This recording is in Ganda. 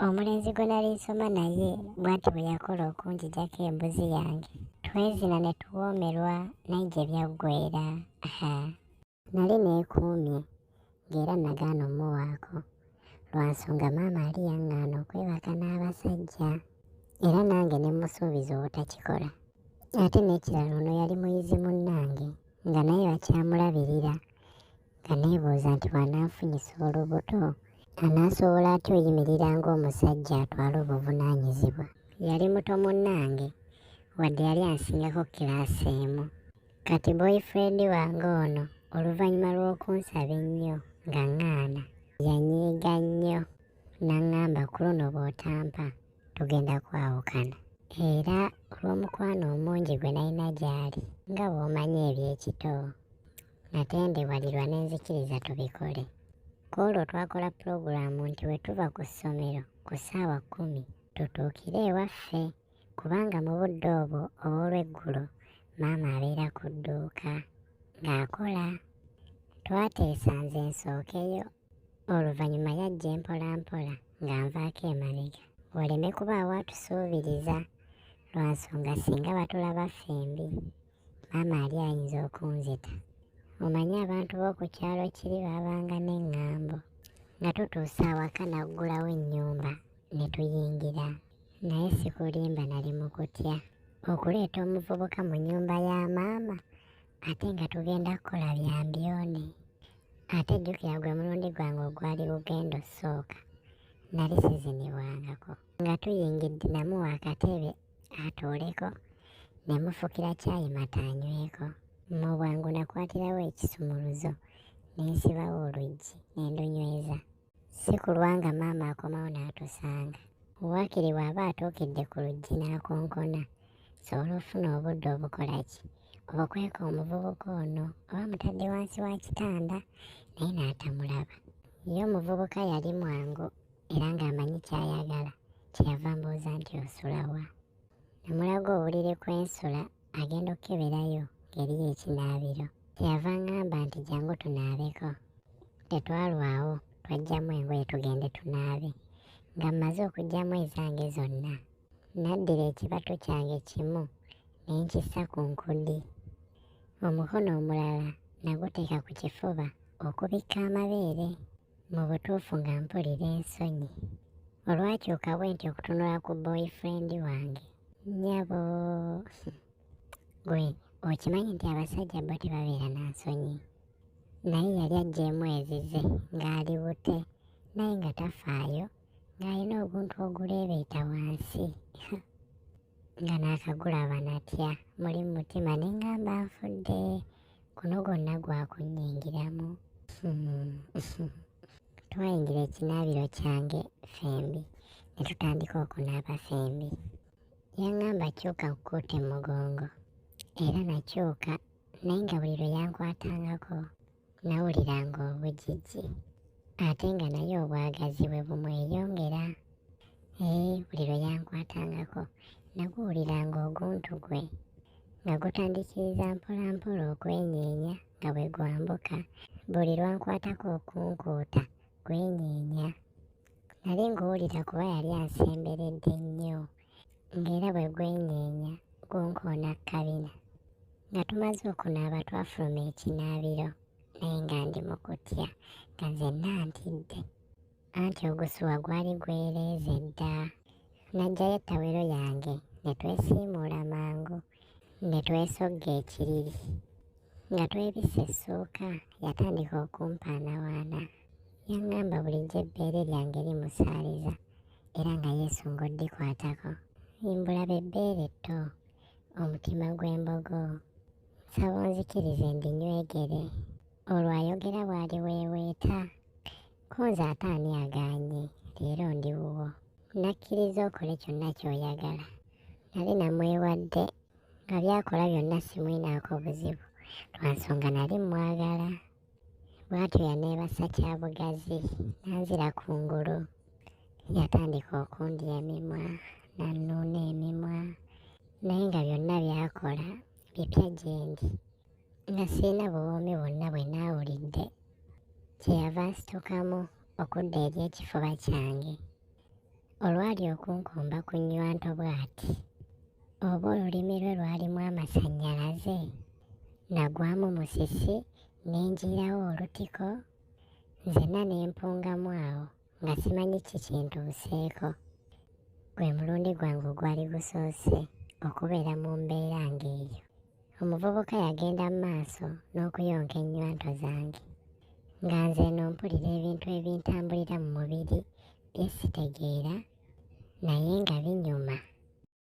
Omulenzi gwe nali nsoma naye bw'ati bwe yakola okunjijjako embuzi yange. Twezina ne tuwoomerwa naye gye byaggweera. Nali neekuumye ng'era nagaana omuwaako lwa nsonga maama ali yaŋŋaana okwebaka n'abasajja era nange ne musuubiza obutakikola. Ate n'ekirala ono yali muyizi munnange nga naye bakyamulabirira nga neebuuza nti bw'ananfunyisa olubuto anaasobola atya oyimirira ng'omusajja atwala obuvunaanyizibwa. Yali muto munnange wadde yali ansingako kiraasi emu. Kati boyfriend wange ono oluvannyuma lw'okunsaba ennyo nga ŋŋaana yanyiiga nnyo n'aŋŋamba ku luno bw'otampa tugenda kwawukana. Era olw'omukwano omungi gwe nalina gy'ali nga bw'omanyi eby'ekito natendebwalirwa ne nzikiriza tubikole. Kwolwo twakola pulogulaamu nti bwe tuva ku ssomero ku ssaawa 10 tutuukire ewaffe kubanga mu budde obwo obw'olweggulo maama abeera ku dduuka ng'akola. Twateesa nze nsookeyo, oluvannyuma yajja empolampola ng'anvaako emabega waleme kubaawo atusuubiriza lwa nsonga singa batulaba ffembi maama ali ayinza okunzita. Omanyi abantu b'oku kyalo kiri baabanga n'eŋŋambo nga tutuusa awaka naggulawo ennyumba ne tuyingira. Naye sikulimba nali mu kutya okuleeta omuvubuka mu nnyumba ya maama ate nga tugenda kukola bya mbyone. Ate jjukira gwe mulundi gwange ogwali lugendo sooka nali sizinibwangako. Nga tuyingidde namuwa akatebe atuuleko ne mufukira caayi mata anyweko. Mu bwangu nakwatirawo ekisumuluzo ne nsibawo oluggi ne ndunyweza. Si kulwa nga maama akomawo n'atusanga. Waakiri bw'aba atuukidde ku luggi n'akonkona sobola ofuna obudde obukola ki obukweka omuvubuka ono oba mutadde wansi wa kitanda naye n'atamulaba. Ye omuvubuka yali mwangu era ng'amanyi ky'ayagala kyeyava mbuuza nti osula wa. Namulaga obuliri kw'ensula agenda okkeberayo ng'eriyo ekinaabiro. Kyeyava ŋŋamba nti jangu tunaabeko. Tetwalwawo twajjamu engoye tugende tunaabe. Nga mmaze okuggyamu ezange zonna naddira ekibatu kyange kimu ne nkissa ku nkudi. Omukono omulala naguteeka ku kifuba okubikka amabeere. Mu butuufu nga mpulira ensonyi. Olwakyuka bwe nti okutunula ku boyfriend wange, nnyabo gwe okimanyi nti abasajja bo tebabeera na nsonyi. Naye yali aggyeemu ezize ng'ali bute naye nga tafaayo ng'alina oguntu oguleebeeta wansi nga n'akagulaba natya. Muli mu mutima ne ŋŋamba nfudde guno gwonna gwakunnyingiramu. Twayingira ekinaabiro kyange fembi ne tutandika okunaaba fembi. Yaŋŋamba kyuka nkukuute mu mugongo era nakyuka naye nga buli lwe yankwatangako nawuliranga obujiji ate nga naye obwagazi bwe bumweyongera. Buli lwe yankwatangako naguwuliranga oguntu gwe nga gutandikiriza mpolampola okwenyeenya nga bwe gwambuka. Buli lwankwatako okunkuuta gwenyeenya. Nali nguwulira kuba yali ansemberedde nnyo ng'era bwe gwenyeenya gunkoona kabina. Nga tumaze okunaaba twafuluma ekinaabiro naye nga ndi mu kutya nga nzenna ntidde anti ogusuwa gwali gwereeze dda. Naggyayo ettawero yange ne twesiimuula mangu ne twesogga ekiriri. Nga twebisse essuuka yatandika okumpaanawaana. Yaŋŋamba bulijjo ebbeere lyange limusaaliza era nga yeesunga oddikwatako. Mbulaba ebbeere tto, omutima gw'embogo. Nsaba onzikirize ndinywegere. Olwo ayogera bw'ali weeweeta. Ko nze ate ani agaanye, leero ndi wuwo. Nakkiriza okole kyonna ky'oyagala. Nali namwewadde nga by'akola byonna simwinaako buzibu lwa nsonga nali mwagala. Bw'atyo yaneebasa kyabugazi nanzira kungulu. Yatandika okundya emimwa nannuuna emimwa naye nga byonna by'akola bipya gye ndi nga sirina buwoomi bwonna bwe naawulidde. Kyeyava ansitukamu okudda eri ekifuba kyange gwali okunkomba ku nnywanto bw'ati. Oba olulimi lwe lwalimu amasannyalaze? Nagwamu musisi ne njiirawo olutiko, nzenna ne mpungamu awo nga simanyi kikintuuseeko. Gwe mulundi gwange ogwali gusoose okubeera mu mbeera ng'eyo. Omuvubuka yagenda mu maaso n'okuyonka ennywanto zange, nga nze eno mpulira ebintu ebintambulira mu mubiri bye sitegeera naye nga binyuma.